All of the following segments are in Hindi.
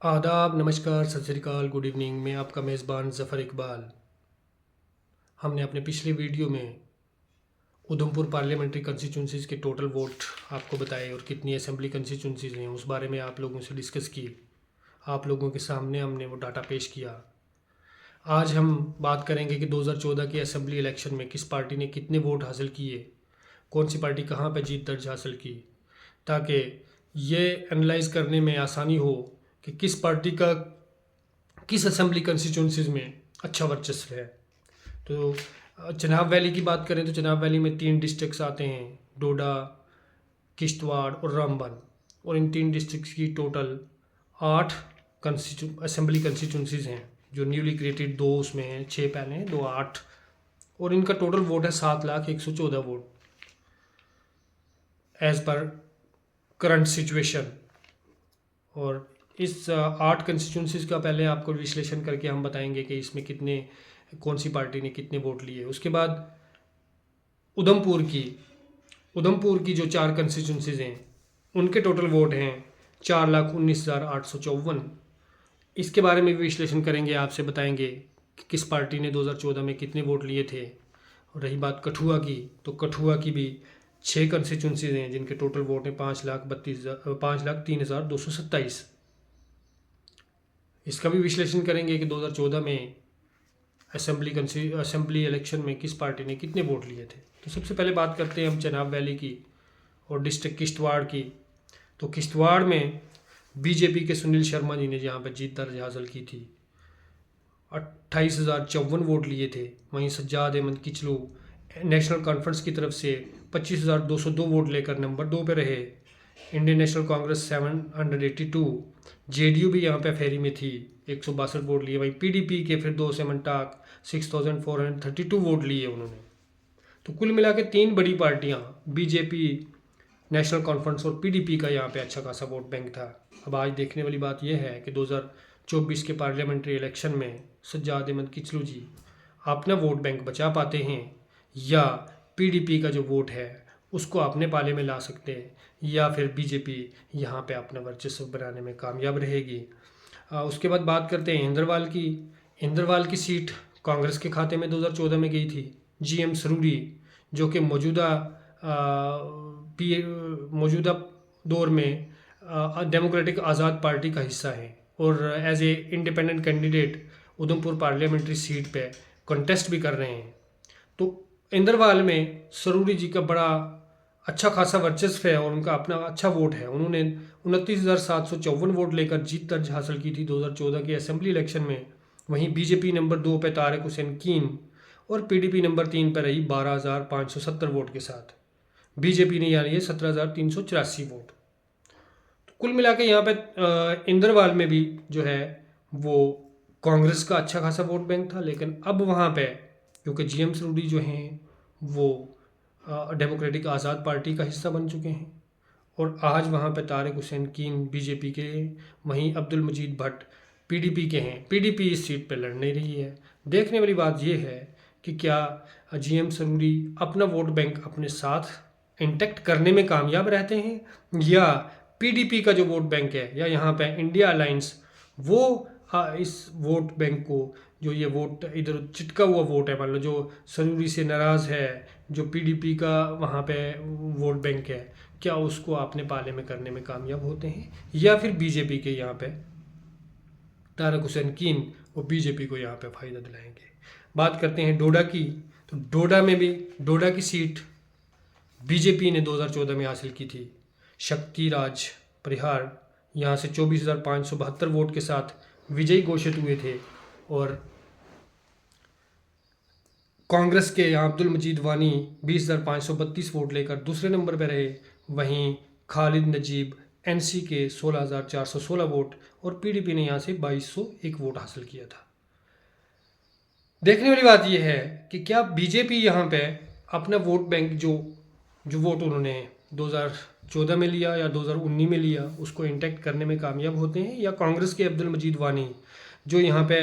आदाब, नमस्कार, सत श्री अकाल, गुड इवनिंग। मैं आपका मेज़बान ज़फ़र इकबाल। हमने अपने पिछले वीडियो में उधमपुर पार्लियामेंट्री कंस्टिट्यूंसीज़ के टोटल वोट आपको बताए और कितनी असेंबली कंस्टिट्यूंसीज़ हैं उस बारे में आप लोगों से डिस्कस की। आप लोगों के सामने हमने वो डाटा पेश किया। आज हम बात करेंगे कि 2014 के असेंबली इलेक्शन में किस पार्टी ने कितने वोट हासिल किए, कौन सी पार्टी कहाँ पर जीत दर्ज हासिल की, ताकि ये एनालाइज करने में आसानी हो कि किस पार्टी का किस असेंबली कंस्टिट्यूंसीज़ में अच्छा वर्चस्व है। तो चिनाब वैली की बात करें तो चिनाब वैली में 3 डिस्ट्रिक्ट्स आते हैं, डोडा, किश्तवाड़ और रामबन। और इन 3 डिस्ट्रिक्ट्स की टोटल 8 असेंबली कंस्टिट्यूंसीज़ हैं, जो न्यूली क्रिएटेड 2 उसमें हैं, 6 पहले हैं, 2 8। और इनका टोटल वोट है 7,114 vote as per current situation. और इस 8 कंस्टिट्यूंसीज़ का पहले आपको विश्लेषण करके हम बताएंगे कि इसमें कितने कौन सी पार्टी ने कितने वोट लिए। उसके बाद उधमपुर की जो 4 कंस्टिट्यूंसीज़ हैं उनके टोटल वोट हैं 4,19,854। इसके बारे में भी विश्लेषण करेंगे, आपसे बताएंगे कि किस पार्टी ने 2014 में कितने वोट लिए थे। और रही बात कठुआ की, तो कठुआ की भी 6 कंस्टिट्यूंसीज़ हैं जिनके टोटल वोट हैं 5,03,227। इसका भी विश्लेषण करेंगे कि 2014 में असेंबली इलेक्शन में किस पार्टी ने कितने वोट लिए थे। तो सबसे पहले बात करते हैं हम चिनाब वैली की और डिस्ट्रिक्ट किश्तवाड़ की। तो किश्तवाड़ में बीजेपी के सुनील शर्मा जी ने जहाँ पर जीत दर्ज हासिल की थी, 28,054 वोट लिए थे। वहीं सज्जाद अहमद किचलू नेशनल कॉन्फ्रेंस की तरफ से 25,202 वोट लेकर नंबर 2 पे रहे। इंडियन नेशनल कांग्रेस 782, जेडीयू भी यहाँ पे फेरी में थी, 162 वोट लिए। वहीं पीडीपी के फिरदौस मंटाक 6,432 वोट लिए उन्होंने। तो कुल मिला के 3 बड़ी पार्टियाँ, बीजेपी, नेशनल कॉन्फ्रेंस और पीडीपी का यहाँ पे अच्छा खासा वोट बैंक था। अब आज देखने वाली बात यह है कि 2024 के पार्लियामेंट्री इलेक्शन में सज्जाद अहमद किचलू जी अपना वोट बैंक बचा पाते हैं या पीडीपी का जो वोट है उसको अपने पाले में ला सकते हैं, या फिर बीजेपी यहाँ पे अपना वर्चस्व बनाने में कामयाब रहेगी। उसके बाद बात करते हैं इंद्रवाल की सीट कांग्रेस के खाते में 2014 में गई थी। जीएम सरूरी जो कि मौजूदा दौर में डेमोक्रेटिक आज़ाद पार्टी का हिस्सा है और as a independent candidate Udhampur parliamentary seat पे कंटेस्ट भी कर रहे हैं। तो इंद्रवाल में सरूरी जी का बड़ा अच्छा खासा वर्चस्व है और उनका अपना अच्छा वोट है। उन्होंने 29,754 वोट लेकर जीत दर्ज हासिल की थी 2014 के असेंबली इलेक्शन में। वहीं बीजेपी नंबर 2 पे तारिक हुसैन कीन और पीडीपी नंबर 3 पर रही 12,570 वोट के साथ। बीजेपी ने यानी 17,384 वोट। तो कुल मिला के यहाँ पे इंद्रवाल में भी जो है वो कांग्रेस का अच्छा खासा वोट बैंक था, लेकिन अब वहाँ पे क्योंकि जीएम सरूरी जो हैं वो डेमोक्रेटिक आज़ाद पार्टी का हिस्सा बन चुके हैं और आज वहाँ पे तारिक हुसैन कीन बीजेपी के, वहीं अब्दुल मजीद भट्ट पीडीपी के हैं। पीडीपी इस सीट पे लड़ नहीं रही है। देखने वाली बात यह है कि क्या जीएम सरूरी अपना वोट बैंक अपने साथ इंटैक्ट करने में कामयाब रहते हैं या पीडीपी का जो वोट बैंक है या यहाँ पे इंडिया अलायंस वो इस वोट बैंक को, जो ये वोट इधर चिटका हुआ वोट है, मान लो जो सरूरी से नाराज़ है, जो पीडीपी का वहाँ पे वोट बैंक है, क्या उसको अपने पाले में करने में कामयाब होते हैं या फिर बीजेपी के यहाँ पे तारिक हुसैन कीन वो बीजेपी को यहाँ पे फ़ायदा दिलाएंगे। बात करते हैं डोडा की, तो डोडा में भी डोडा की सीट बीजेपी ने 2014 में हासिल की थी। शक्ति राज परिहार यहाँ से 24,572 वोट के साथ विजयी घोषित हुए थे और कांग्रेस के यहाँ अब्दुल मजीद वानी 20,532 वोट लेकर दूसरे नंबर पर रहे। वहीं खालिद नजीब एनसी के 16,416 वोट और पीडीपी ने यहाँ से 2,201 वोट हासिल किया था। देखने वाली बात यह है कि क्या बीजेपी यहाँ पे अपना वोट बैंक जो वोट उन्होंने 2014 में लिया या 2019 में लिया उसको इंटैक्ट करने में कामयाब होते हैं, या कांग्रेस के अब्दुल मजीद वानी जो यहाँ पे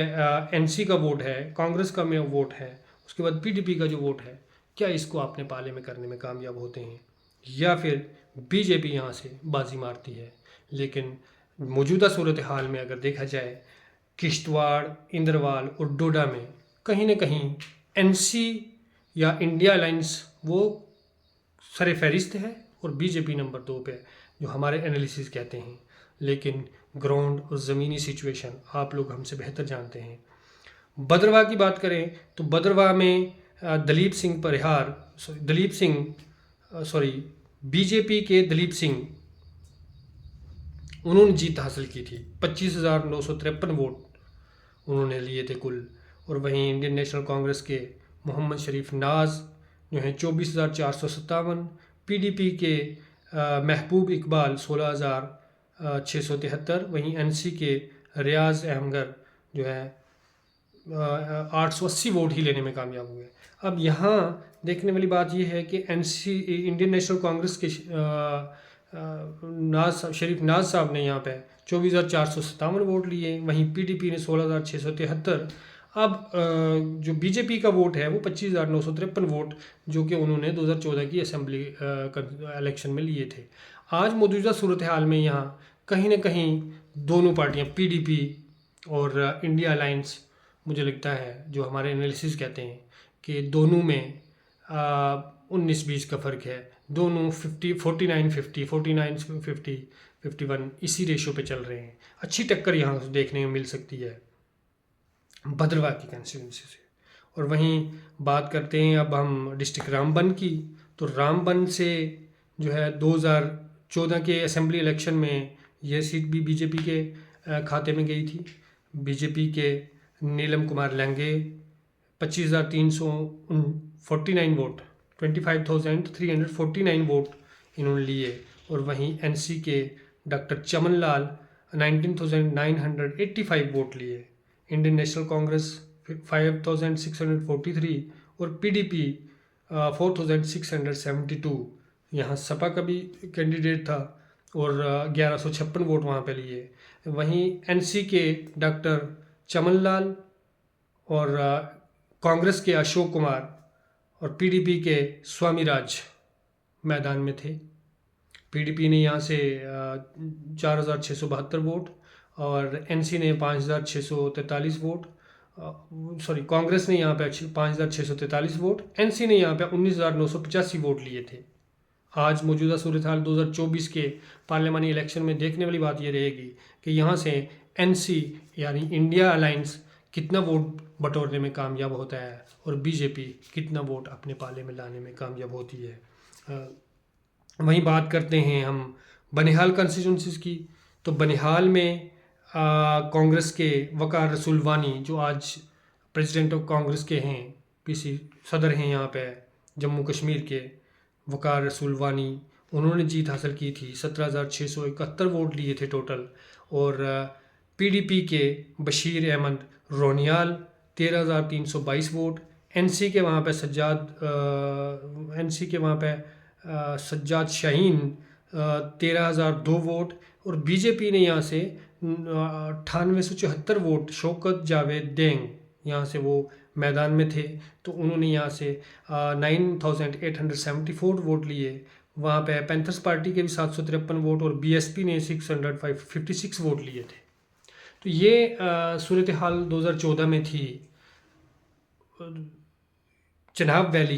एनसी का वोट है, कांग्रेस का में वोट है, उसके बाद पीडीपी का जो वोट है, क्या इसको अपने पाले में करने में कामयाब होते हैं या फिर बीजेपी यहाँ से बाजी मारती है। लेकिन मौजूदा सूरत हाल में अगर देखा जाए, किश्तवाड़, इंद्रवाल और डोडा में कहीं ना कहीं एनसी या इंडिया अलायंस वो सरे फहरिस्त है और बीजेपी नंबर 2 पे, जो हमारे एनालिसिस कहते हैं। लेकिन ग्राउंड और ज़मीनी सिचुएशन आप लोग हमसे बेहतर जानते हैं। भद्रवाह की बात करें तो भद्रवाह में बीजेपी के दलीप सिंह, उन्होंने जीत हासिल की थी। 25,953 वोट उन्होंने लिए थे कुल। और वहीं इंडियन नेशनल कांग्रेस के मोहम्मद शरीफ नाज जो हैं 24,457, पीडीपी के महबूब इकबाल 16,673, वहीं एनसी के रियाज अहमगर जो है 880 वोट ही लेने में कामयाब हुए। अब यहाँ देखने वाली बात यह है कि इंडियन नेशनल कांग्रेस के शरीफ नाज साहब ने यहाँ पे 24,457 वोट लिए, वहीं पीडीपी ने 16,673। अब जो बीजेपी का वोट है वो 25,953 वोट, जो कि उन्होंने 2014 की असेंबली इलेक्शन में लिए थे। आज मौजूदा सूरत हाल में यहाँ कहीं ना कहीं दोनों पार्टियाँ, पीडीपी और इंडिया अलायंस, मुझे लगता है जो हमारे एनालिसिस कहते हैं कि दोनों में 19-20 का फ़र्क है। दोनों 49-50, 49-50, 51 इसी रेशो पे चल रहे हैं। अच्छी टक्कर यहाँ देखने में मिल सकती है भद्रवाह की कंस्टिट्यूंसी से। और वहीं बात करते हैं अब हम डिस्ट्रिक्ट रामबन की, तो रामबन से जो है 2014 के असेंबली इलेक्शन में यह सीट भी बीजेपी के खाते में गई थी। बीजेपी के नीलम कुमार लंगे 25,349 वोट, 25,349 वोट इन्होंने लिए। और वहीं एनसी के डॉक्टर चमन लाल 19,985 वोट लिए। इंडियन नेशनल कांग्रेस 5,643 और पीडीपी 4,672। यहाँ सपा का भी कैंडिडेट था और 1156 वोट वहाँ पे लिए। वहीं एनसी के डॉक्टर चमन लाल और कांग्रेस के अशोक कुमार और पीडीपी के स्वामी राज मैदान में थे। पीडीपी ने यहाँ से 4,672 वोट और एनसी ने 5,643 वोट, कांग्रेस ने यहाँ पे 5,643 वोट, एनसी ने यहाँ पे 19,985 वोट लिए थे। आज मौजूदा सूरत हाल 2024 के पार्लियामानी इलेक्शन में देखने वाली बात ये रहेगी कि यहाँ से एनसी यानी इंडिया अलायंस कितना वोट बटोरने में कामयाब होता है और बीजेपी कितना वोट अपने पाले में लाने में कामयाब होती है। वहीं बात करते हैं हम बनिहाल कंस्टिट्यूंसीज की, तो बनिहाल में कांग्रेस के वकार रसूल वानी, जो आज प्रेसिडेंट ऑफ कांग्रेस के हैं, पीसी सदर हैं यहाँ पे जम्मू कश्मीर के, वकार रसूल वानी, उन्होंने जीत हासिल की थी। 17,671 वोट लिए थे टोटल। और पीडीपी के बशीर अहमद रोनियाल 13,322 वोट, एनसी के वहाँ पे सज्जाद शाहीन 13,002 वोट और बीजेपी ने यहाँ से 9874 वोट, शौकत जावेद देंग यहाँ से वो मैदान में थे, तो उन्होंने यहाँ से 9,874 वोट लिए। वहाँ पे पैंथर्स पार्टी के भी 753 वोट और बीएसपी ने 656 वोट लिए थे। तो ये सूरत हाल 2014 में थी चनाब वैली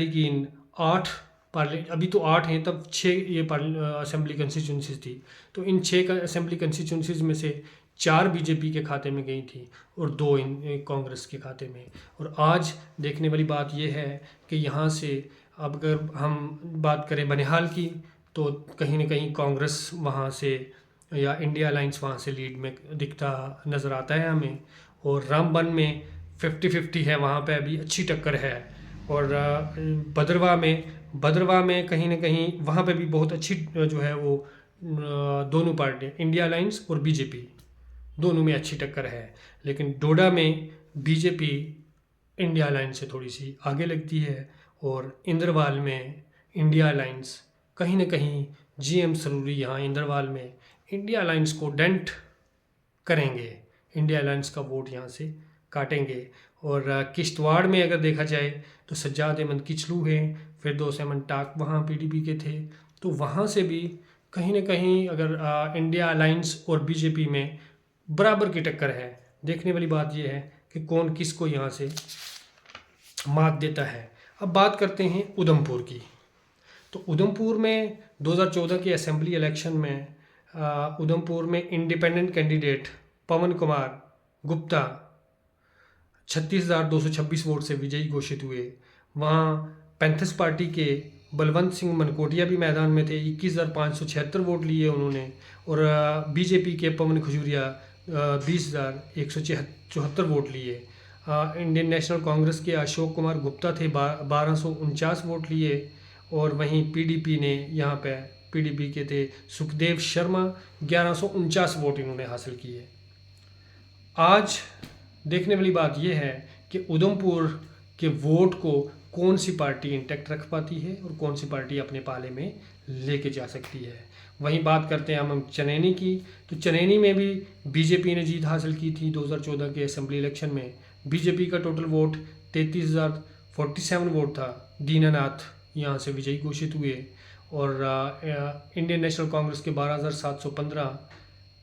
की इन 8 अभी तो 8 हैं, तब 6 ये असेंबली कंस्टिट्यूंसीज थी। तो इन 6 असेंबली कंस्टिट्यूंसीज में से 4 बीजेपी के खाते में गई थी और 2 इन कांग्रेस के खाते में। और आज देखने वाली बात यह है कि यहाँ से अब अगर हम बात करें बनिहाल की, तो कहीं ना कहीं कांग्रेस वहाँ से या इंडिया अलायंस वहाँ से लीड में दिखता नज़र आता है हमें। और रामबन में 50-50 है, वहाँ पे अभी अच्छी टक्कर है। और भद्रवाह में कहीं ना कहीं वहाँ पे भी बहुत अच्छी जो है वो दोनों पार्टियाँ, इंडिया अलायंस और बीजेपी, दोनों में अच्छी टक्कर है। लेकिन डोडा में बीजेपी इंडिया अलायंस से थोड़ी सी आगे लगती है और इंद्रवाल में इंडिया अलायंस कहीं ना कहीं जीएम सरूरी यहाँ इंद्रवाल में इंडिया अलायंस को डेंट करेंगे, इंडिया अलायंस का वोट यहाँ से काटेंगे। और किश्तवाड़ में अगर देखा जाए तो सज्जाद अहमद किचलू हैं, फिरदौस अहमद टाक वहाँ पीडीपी के थे, तो वहाँ से भी कहीं ना कहीं अगर इंडिया अलायंस और बीजेपी में बराबर की टक्कर है। देखने वाली बात यह है कि कौन किसको यहाँ से मात देता है। अब बात करते हैं उधमपुर की। तो उधमपुर में 2014 के असेंबली इलेक्शन में उधमपुर में इंडिपेंडेंट कैंडिडेट पवन कुमार गुप्ता 36,226 वोट से विजयी घोषित हुए। वहाँ पैंथर्स पार्टी के बलवंत सिंह मनकोटिया भी मैदान में थे, 21,576 वोट लिए उन्होंने। और बीजेपी के पवन खजूरिया 20,174 वोट लिए। इंडियन नेशनल कांग्रेस के अशोक कुमार गुप्ता थे, 1,249 वोट लिए। और वहीं पीडीपी ने यहाँ पे पीडीपी के थे सुखदेव शर्मा, 1,149 वोट इन्होंने हासिल किए। आज देखने वाली बात यह है कि उधमपुर के वोट को कौन सी पार्टी इंटैक्ट रख पाती है और कौन सी पार्टी अपने पाले में लेके जा सकती है। वहीं बात करते हैं हम चनैनी की। तो चनैनी में भी बीजेपी ने जीत हासिल की थी 2014 के असेंबली इलेक्शन में। बीजेपी का टोटल वोट 33,047 वोट था। दीनानाथ यहाँ से विजयी घोषित हुए। और इंडियन नेशनल कांग्रेस के 12,715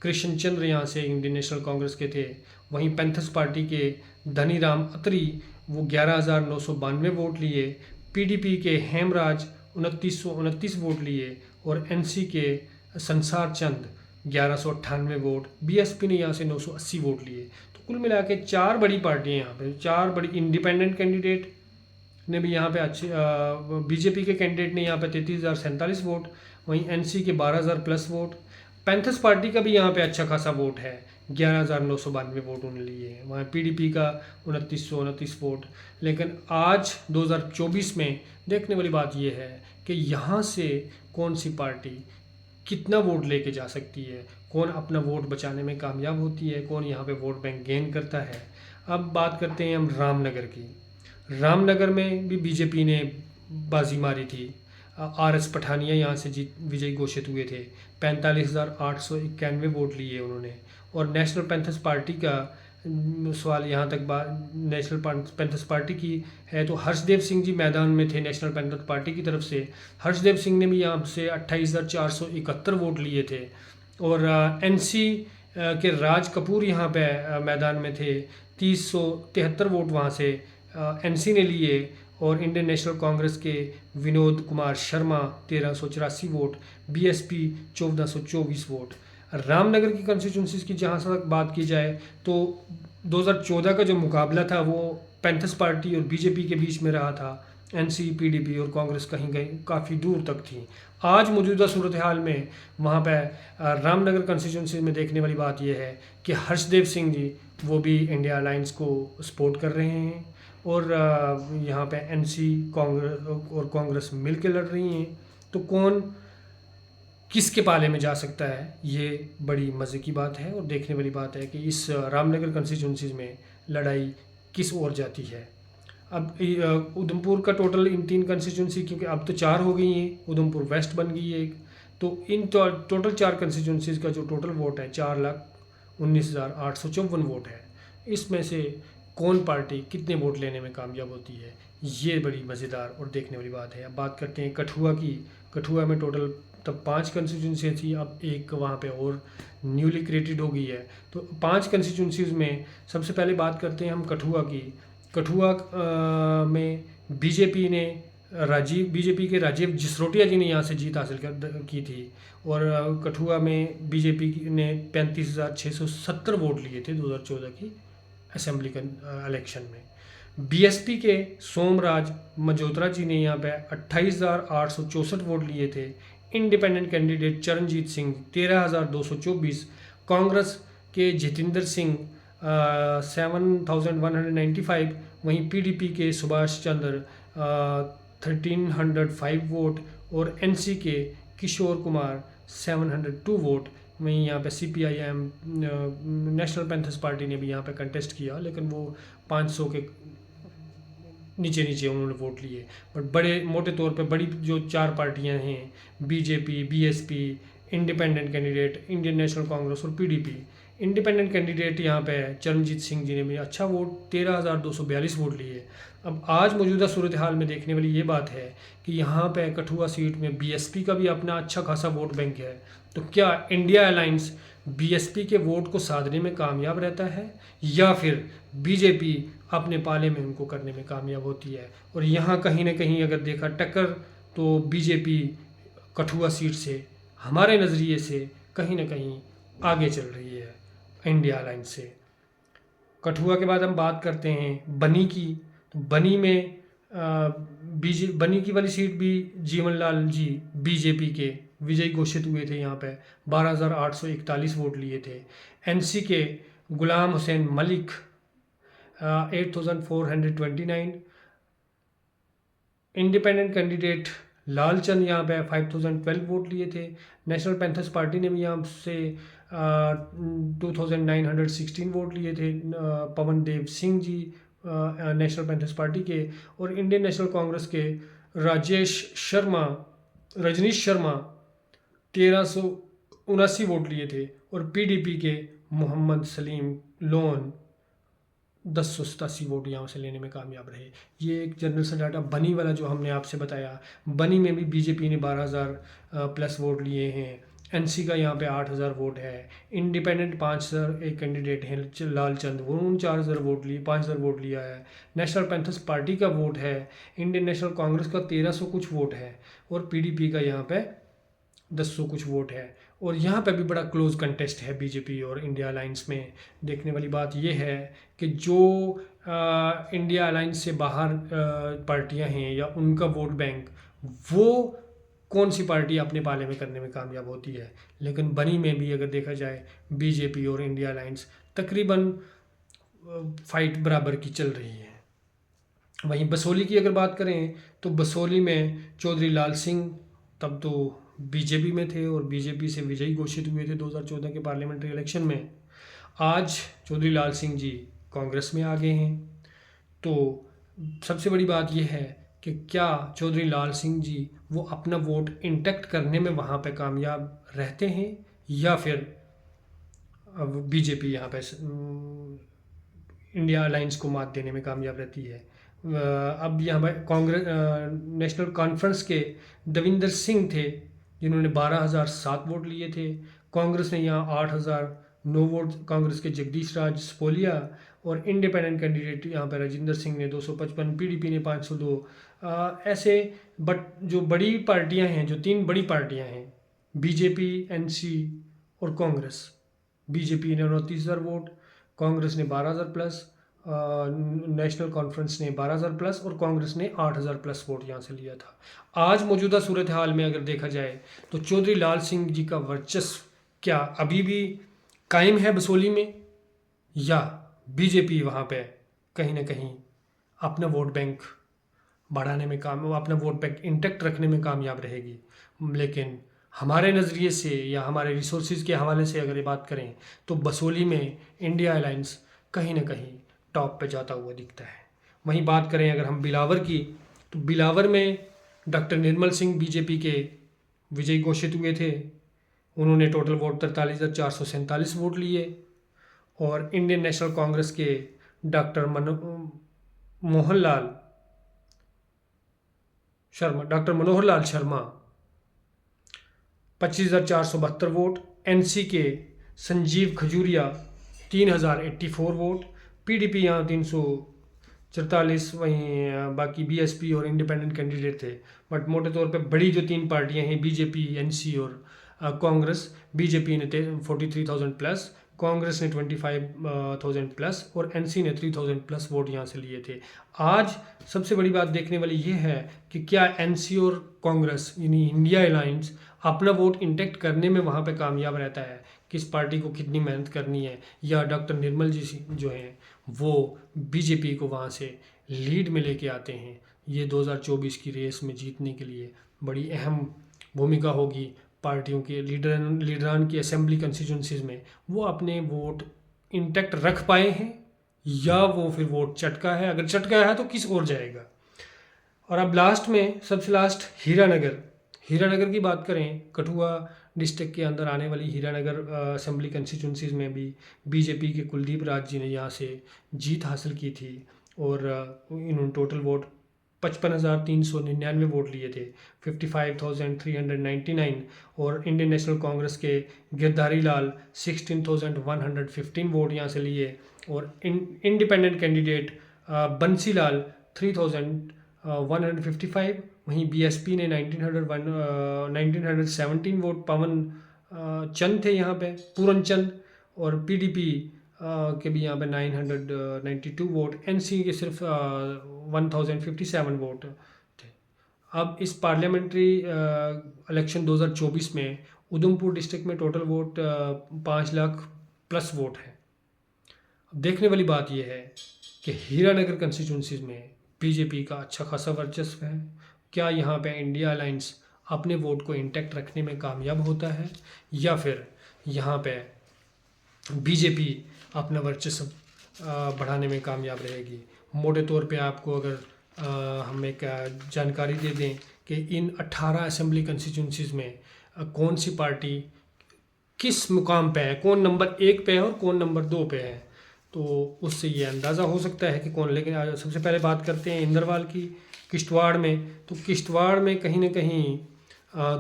कृष्ण चंद्र यहाँ से इंडियन नेशनल कांग्रेस के थे। वहीं पैंथर्स पार्टी के धनीराम अत्री वो 11,992 वोट लिए। पीडीपी के हेमराज 2,929 वोट लिए। और एनसी के संसार चंद 1,198 वोट। बीएसपी ने यहाँ से 980 वोट लिए। तो कुल मिला के 4 बड़ी पार्टियाँ यहाँ पे, 4 बड़ी इंडिपेंडेंट कैंडिडेट ने भी यहाँ पे अच्छे, बीजेपी के कैंडिडेट ने यहाँ पे 33,047 वोट। वहीं एनसी के 12,000 प्लस वोट। पैंथर्स पार्टी का भी यहाँ पे अच्छा खासा वोट है, 11,992 वोट उन्होंने लिए हैं। वहाँ पीडीपी का 2,929 वोट। लेकिन आज 2024 में देखने वाली बात यह है कि यहाँ से कौन सी पार्टी कितना वोट लेके जा सकती है, कौन अपना वोट बचाने में कामयाब होती है, कौन यहाँ पे वोट बैंक गेन करता है। अब बात करते हैं हम रामनगर की। रामनगर में भी बीजेपी ने बाजी मारी थी। आरएस पठानिया यहाँ से जीत विजयी घोषित हुए थे, 45,891 वोट लिए उन्होंने। और नेशनल पैंथर्स पार्टी का सवाल यहाँ तक नेशनल पैंथर्स पार्टी की है तो हर्षदेव सिंह जी मैदान में थे नेशनल पैंथर्स पार्टी की तरफ से। हर्षदेव सिंह ने भी यहाँ से 28,471 वोट लिए थे। और एनसी के राज कपूर यहाँ पे मैदान में थे, 373 वोट वहाँ से एनसी ने लिए। और इंडियन नेशनल कांग्रेस के Vinod Kumar Sharma 1,384 vote. BSP 1,424 vote. Ramnagar की कंस्टिट्यूंसीज की जहाँ तक बात की जाए तो 2014 का जो मुकाबला था वो पैंथर्स पार्टी और बीजेपी के बीच में रहा था। एनसी, पीडीपी और कांग्रेस कहीं कहीं काफ़ी दूर तक थी। आज मौजूदा सूरत हाल में वहाँ पर रामनगर कंस्टिट्यूंसी में देखने वाली बात यह है कि हर्षदेव सिंह जी वो भी इंडिया अलायंस को सपोर्ट कर रहे हैं। और यहाँ पे एनसी कांग्रेस मिल के लड़ रही हैं। तो कौन किसके पाले में जा सकता है, ये बड़ी मज़े की बात है और देखने वाली बात है कि इस रामनगर कंस्टिट्यूंसीज में लड़ाई किस ओर जाती है। अब उधमपुर का टोटल इन 3 कंस्टिट्यूंसी, क्योंकि अब तो 4 हो गई हैं, उधमपुर वेस्ट बन गई है एक, तो इन टोटल 4 कंस्टिट्यूंसीज का जो टोटल वोट है 4,19,854 वोट है। इसमें से कौन पार्टी कितने वोट लेने में कामयाब होती है, ये बड़ी मज़ेदार और देखने वाली बात है। अब बात करते हैं कठुआ की। कठुआ में टोटल तब 5 कंस्टिट्यूंसी थी, अब एक वहाँ पे और न्यूली क्रिएटेड हो गई है। तो 5 कंस्टिट्यूंसीज़ में सबसे पहले बात करते हैं हम कठुआ की। कठुआ में बीजेपी के राजीव जसरोटिया जी ने यहाँ से जीत हासिल की थी। और कठुआ में बीजेपी ने 35,670 वोट लिए थे 2014 की असेंबली इलेक्शन में। बीएसपी के सोमराज मजोत्रा जी ने यहाँ पे 28,864 वोट लिए थे। Independent candidate Charanjit Singh 13,224। कांग्रेस के जितेंद्र सिंह 7,195। वहीं पीडीपी के सुभाष चंद्र 1,305 वोट। और एनसी के किशोर कुमार 702 वोट। वहीं यहाँ पे सीपीआईएम नेशनल पैंथर्स पार्टी ने भी यहाँ पे कंटेस्ट किया, लेकिन वो 500 के नीचे उन्होंने वोट लिए। बट बड़े मोटे तौर पे बड़ी जो 4 पार्टियां हैं, BJP, BSP, independent candidate, Indian national Congress और पीडीपी, इंडिपेंडेंट कैंडिडेट यहाँ पे चरणजीत सिंह जी ने भी अच्छा वोट 13,242 वोट लिए। अब आज मौजूदा सूरत हाल में देखने वाली ये बात है कि यहाँ पे कठुआ सीट में बीएसपी का भी अपना अच्छा खासा वोट बैंक है। तो क्या इंडिया अलायंस बीएसपी के वोट को साधने में कामयाब रहता है या फिर बीजेपी अपने पाले में उनको करने में कामयाब होती है? और यहाँ कहीं ना कहीं अगर देखा टक्कर तो बीजेपी कठुआ सीट से हमारे नज़रिए से कहीं ना कहीं आगे चल रही है इंडिया अलायंस से। कठुआ के बाद हम बात करते हैं बनी की। तो बनी में बनी की वाली सीट भी जीवन लाल जी बीजेपी के विजयी घोषित हुए थे। यहाँ पे 12,841 वोट लिए थे। एनसी के गुलाम हुसैन मलिक 8,429। इंडिपेंडेंट कैंडिडेट लालचंद यहाँ पे 5,012 वोट लिए थे। नेशनल पैंथर्स पार्टी ने भी यहाँ से 2,916 वोट लिए थे। पवन Dev Singh ji national panthers party के, और इंडियन नेशनल कांग्रेस के रजनीश शर्मा 1,379 वोट लिए थे। और पीडीपी के मोहम्मद सलीम लोन 1087 वोट यहाँ से लेने में कामयाब रहे। ये एक जनरल सा डाटा बनी वाला जो हमने आपसे बताया। बनी में भी बीजेपी ने 12,000 प्लस वोट लिए हैं। एनसी का यहाँ पे 8,000 वोट है। इंडिपेंडेंट 5,000 एक कैंडिडेट हैं लालचंद, वो 4,000 वोट लिए 5,000 वोट लिया है। नेशनल पैंथर्स पार्टी का वोट है। इंडियन नेशनल कांग्रेस का 1,300 कुछ वोट है। और पीडीपी का यहाँ पे 100 कुछ वोट है। और यहाँ पे भी बड़ा क्लोज कंटेस्ट है बीजेपी और इंडिया अलायंस में। देखने वाली बात यह है कि जो इंडिया अलायंस से बाहर पार्टियां हैं या उनका वोट बैंक, वो कौन सी पार्टी अपने पाले में करने में कामयाब होती है। लेकिन बनी में भी अगर देखा जाए बीजेपी और इंडिया अलायंस तकरीबन फाइट बराबर की चल रही है। वहीं बसोली की अगर बात करें तो बसोली में चौधरी लाल सिंह तब तो बीजेपी में थे और बीजेपी से विजयी घोषित हुए थे 2014 के पार्लियामेंट्री इलेक्शन में। आज चौधरी लाल सिंह जी कांग्रेस में आ गए हैं। तो सबसे बड़ी बात यह है कि क्या चौधरी लाल सिंह जी वो अपना वोट इंटैक्ट करने में वहाँ पे कामयाब रहते हैं या फिर बीजेपी यहाँ पे इंडिया अलायंस को मात देने में कामयाब रहती है। अब यहाँ पर कांग्रेस नेशनल कॉन्फ्रेंस के दविंदर सिंह थे जिन्होंने 12,007 वोट लिए थे। कांग्रेस ने यहाँ 8,009 वोट, कांग्रेस के जगदीश राज स्पोलिया, और इंडिपेंडेंट कैंडिडेट यहाँ पर राजिंदर सिंह ने 255, पीडीपी ने 502। ऐसे बट जो बड़ी पार्टियाँ हैं, जो 3 बड़ी पार्टियाँ हैं बीजेपी, एनसी और कांग्रेस, बीजेपी ने 29,000 वोट, कांग्रेस ने 12,000 प्लस, नेशनल कॉन्फ्रेंस ने 12,000 प्लस और कांग्रेस ने 8,000 प्लस वोट यहाँ से लिया था। आज मौजूदा सूरत हाल में अगर देखा जाए तो चौधरी लाल सिंह जी का वर्चस्व क्या अभी भी कायम है बसोली में, या बीजेपी वहाँ पे कहीं ना कहीं अपना वोट बैंक बढ़ाने में अपना वोट बैंक इंटैक्ट रखने में कामयाब रहेगी। लेकिन हमारे नज़रिए से या हमारे रिसोर्सेज के हवाले से अगर ये बात करें तो बसोली में इंडिया अलायंस कहीं ना कहीं टॉप पे जाता हुआ दिखता है। वहीं बात करें अगर हम बिलावर की, तो बिलावर में डॉक्टर निर्मल सिंह बीजेपी के विजयी घोषित हुए थे। उन्होंने टोटल वोट 43,447 वोट लिए। और इंडियन नेशनल कांग्रेस के doctor Manohar Lal Sharma 25,472 vote. NC के संजीव खजूरिया 3,084 वोट। पीडीपी यहाँ 344। वहीं बाकी बीएसपी और इंडिपेंडेंट कैंडिडेट थे। बट मोटे तौर पे बड़ी जो 3 पार्टियां हैं बीजेपी, एनसी और कांग्रेस, बीजेपी ने 43,000 प्लस, कांग्रेस ने 25,000 प्लस और एनसी ने 3,000 प्लस वोट यहाँ से लिए थे। आज सबसे बड़ी बात देखने वाली ये है कि क्या एनसी और कांग्रेस यानी इंडिया अलायंस अपना वोट इंटैक्ट करने में वहाँ पे कामयाब रहता है, किस पार्टी को कितनी मेहनत करनी है, या डॉक्टर निर्मल जी जो हैं वो बीजेपी को वहाँ से लीड में लेके आते हैं। ये 2024 की रेस में जीतने के लिए बड़ी अहम भूमिका होगी। पार्टियों के लीडरान की असेंबली कंस्टिट्यूंसीज में वो अपने वोट इंटैक्ट रख पाए हैं या वो फिर वोट चटका है, अगर चटका है तो किस ओर जाएगा। और अब लास्ट में सबसे लास्ट हीरानगर की बात करें, कठुआ डिस्ट्रिक्ट के अंदर आने वाली हीरानगर असेंबली कंस्टिट्यूंसीज में भी बीजेपी के कुलदीप राज जी ने यहाँ से जीत हासिल की थी और इन्होंने टोटल वोट 55,399 वोट लिए थे, 55,399। और इंडियन नेशनल कांग्रेस के गिरधारी लाल 16,115 वोट यहाँ से लिए और इंडिपेंडेंट कैंडिडेट बंसी लाल 3,155। वहीं बीएसपी ने 1917 वोट, पवन चंद थे यहाँ पे, पूरन चंद। और पीडीपी के भी यहाँ पे 992 वोट, एनसी के सिर्फ 1057 वोट थे। अब इस पार्लियामेंट्री इलेक्शन 2024 में उधमपुर डिस्ट्रिक्ट में total vote 5 lakh plus vote है। अब देखने वाली बात यह है कि हीरानगर कंस्टिट्यूंसीज में बीजेपी का अच्छा खासा वर्चस्व है। क्या यहाँ पे इंडिया अलायंस अपने वोट को इंटैक्ट रखने में कामयाब होता है या फिर यहाँ पे बीजेपी अपना वर्चस्व बढ़ाने में कामयाब रहेगी? मोटे तौर पे आपको अगर हम एक जानकारी दे दें कि इन 18 असेंबली कंस्टिट्यूंसीज में कौन सी पार्टी किस मुकाम पे है, कौन नंबर 1 पे है और कौन नंबर 2 पे है, तो उससे ये अंदाज़ा हो सकता है कि कौन। लेकिन सबसे पहले बात करते हैं इंदरवाल की, किश्तवाड़ में। तो किश्तवाड़ में कहीं ना कहीं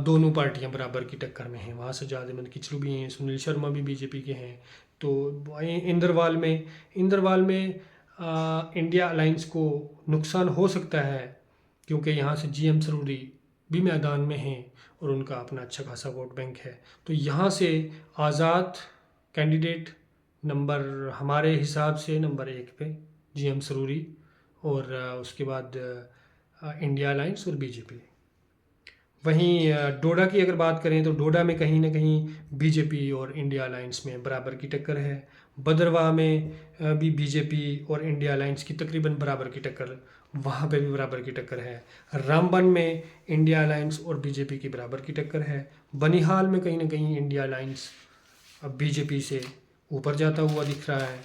दोनों पार्टियां बराबर की टक्कर में हैं। वहाँ सजाद अहमद किचलू भी हैं, सुनील शर्मा भी बीजेपी के हैं। तो इंदरवाल में इंडिया अलायंस को नुकसान हो सकता है क्योंकि यहाँ से जीएम सरूरी भी मैदान में हैं और उनका अपना अच्छा खासा वोट बैंक है। तो यहाँ से आज़ाद कैंडिडेट नंबर, हमारे हिसाब से नंबर 1 पे जीएम सरूरी और उसके बाद इंडिया अलायंस और बीजेपी। वहीं डोडा की अगर बात करें तो डोडा में कहीं ना कहीं बीजेपी और इंडिया अलायंस में बराबर की टक्कर है। भद्रवाह में भी बीजेपी और इंडिया अलायंस की तकरीबन बराबर की टक्कर, वहाँ पे भी बराबर की टक्कर है। रामबन में इंडिया अलायंस और बीजेपी की बराबर की टक्कर है। बनिहाल में कहीं ना कहीं इंडिया अलायंस अब बीजेपी से ऊपर जाता हुआ दिख रहा है।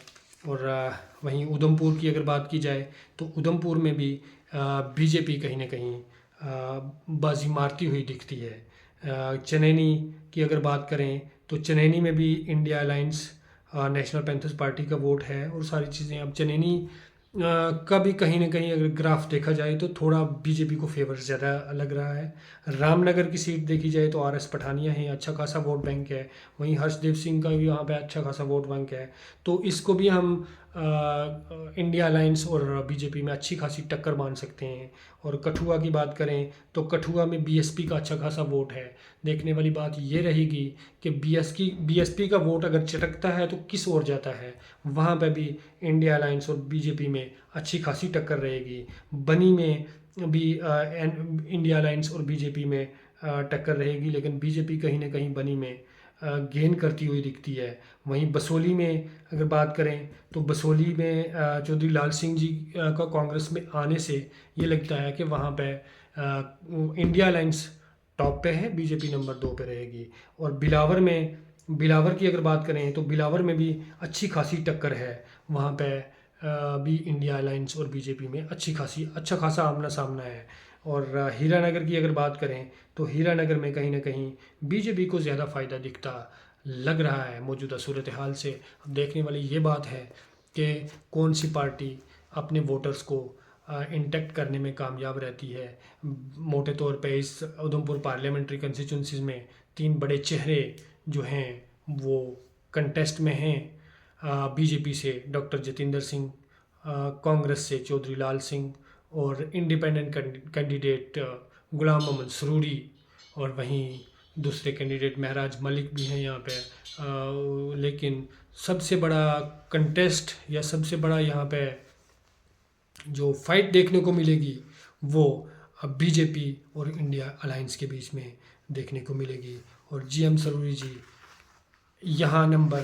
और वहीं उधमपुर की अगर बात की जाए तो उधमपुर में भी बीजेपी कहीं ना कहीं बाजी मारती हुई दिखती है। चनैनी की अगर बात करें तो चनैनी में भी India alliance national panthers party का वोट है और सारी चीज़ें। अब चनैनी का भी कहीं ना कहीं अगर ग्राफ देखा जाए तो थोड़ा बीजेपी को फेवर ज़्यादा लग रहा है। रामनगर की सीट देखी जाए तो आरएस पठानिया है, अच्छा खासा वोट बैंक है। वहीं हर्षदेव सिंह का भी वहाँ पे अच्छा खासा वोट बैंक है। तो इसको भी हम इंडिया अलायंस और बीजेपी में अच्छी खासी टक्कर मान सकते हैं। और कठुआ की बात करें तो कठुआ में बीएसपी का अच्छा खासा वोट है। देखने वाली बात ये रहेगी कि बीएसपी का वोट अगर चटकता है तो किस ओर जाता है। वहाँ पे भी इंडिया अलायंस और बीजेपी में अच्छी खासी टक्कर रहेगी। बनी में भी इंडिया अलायंस और बीजेपी में टक्कर रहेगी, लेकिन बीजेपी कहीं ना कहीं बनी में गेन करती हुई दिखती है। वहीं बसोली में अगर बात करें तो बसोली में चौधरी लाल सिंह जी का कांग्रेस में आने से ये लगता है कि वहाँ पे इंडिया अलायंस टॉप पे है, बीजेपी नंबर 2 पे रहेगी। और बिलावर की अगर बात करें तो बिलावर में भी अच्छी खासी टक्कर है। वहाँ पे भी इंडिया अलायंस और बीजेपी में अच्छा खासा आमना सामना है। और हीरानगर की अगर बात करें तो हीरानगर में कहीं ना कहीं बीजेपी को ज़्यादा फ़ायदा दिखता लग रहा है मौजूदा सूरत हाल से। अब देखने वाली ये बात है कि कौन सी पार्टी अपने वोटर्स को इंटैक्ट करने में कामयाब रहती है। मोटे तौर पे इस उधमपुर पार्लियामेंट्री कंस्टिट्यूंसीज में 3 बड़े चेहरे जो हैं वो कंटेस्ट में हैं। बीजेपी से डॉक्टर जतिंदर सिंह, कांग्रेस से चौधरी लाल सिंह और इंडिपेंडेंट कैंडिडेट गुलाम मोहम्मद सरूरी। और वहीं दूसरे कैंडिडेट महराज मलिक भी हैं यहाँ पे। लेकिन सबसे बड़ा कंटेस्ट या सबसे बड़ा यहाँ पे जो फाइट देखने को मिलेगी वो अब बीजेपी और इंडिया अलायंस के बीच में देखने को मिलेगी। और जीएम सरूरी जी यहाँ नंबर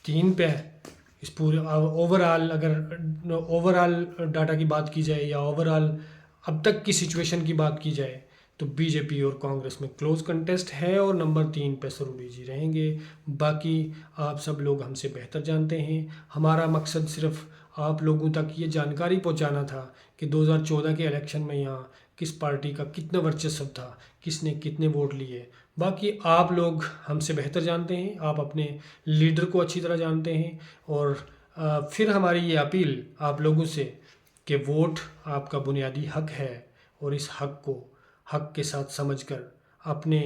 3 पे है। इस पूरे ओवरऑल अगर ओवरऑल डाटा की बात की जाए या ओवरऑल अब तक की सिचुएशन की बात की जाए तो बीजेपी और कांग्रेस में क्लोज कंटेस्ट है और नंबर 3 पे सरूरी जी रहेंगे। बाकी आप सब लोग हमसे बेहतर जानते हैं। हमारा मकसद सिर्फ आप लोगों तक ये जानकारी पहुंचाना था कि 2014 के इलेक्शन में यहाँ किस पार्टी का कितना वर्चस्व था, किसने कितने वोट लिए। बाकी आप लोग हमसे बेहतर जानते हैं, आप अपने लीडर को अच्छी तरह जानते हैं। और फिर हमारी ये अपील आप लोगों से कि वोट आपका बुनियादी हक है, और इस हक को हक के साथ समझकर अपने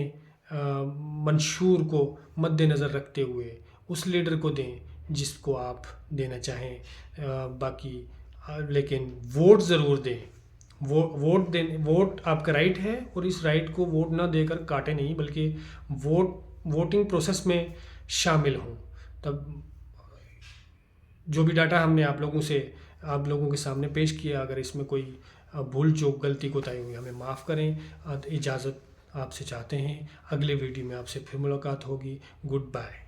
मंशूर को मद्देनज़र रखते हुए उस लीडर को दें जिसको आप देना चाहें। बाकी लेकिन वोट ज़रूर दें। वोट आपका राइट है, और इस राइट को वोट ना देकर काटे नहीं, बल्कि वोटिंग प्रोसेस में शामिल हों। तब जो भी डाटा हमने आप लोगों के सामने पेश किया, अगर इसमें कोई भूल चूक गलती कोताही हुई हमें माफ़ करें। इजाज़त आपसे चाहते हैं। अगले वीडियो में आपसे फिर मुलाकात होगी। Good bye.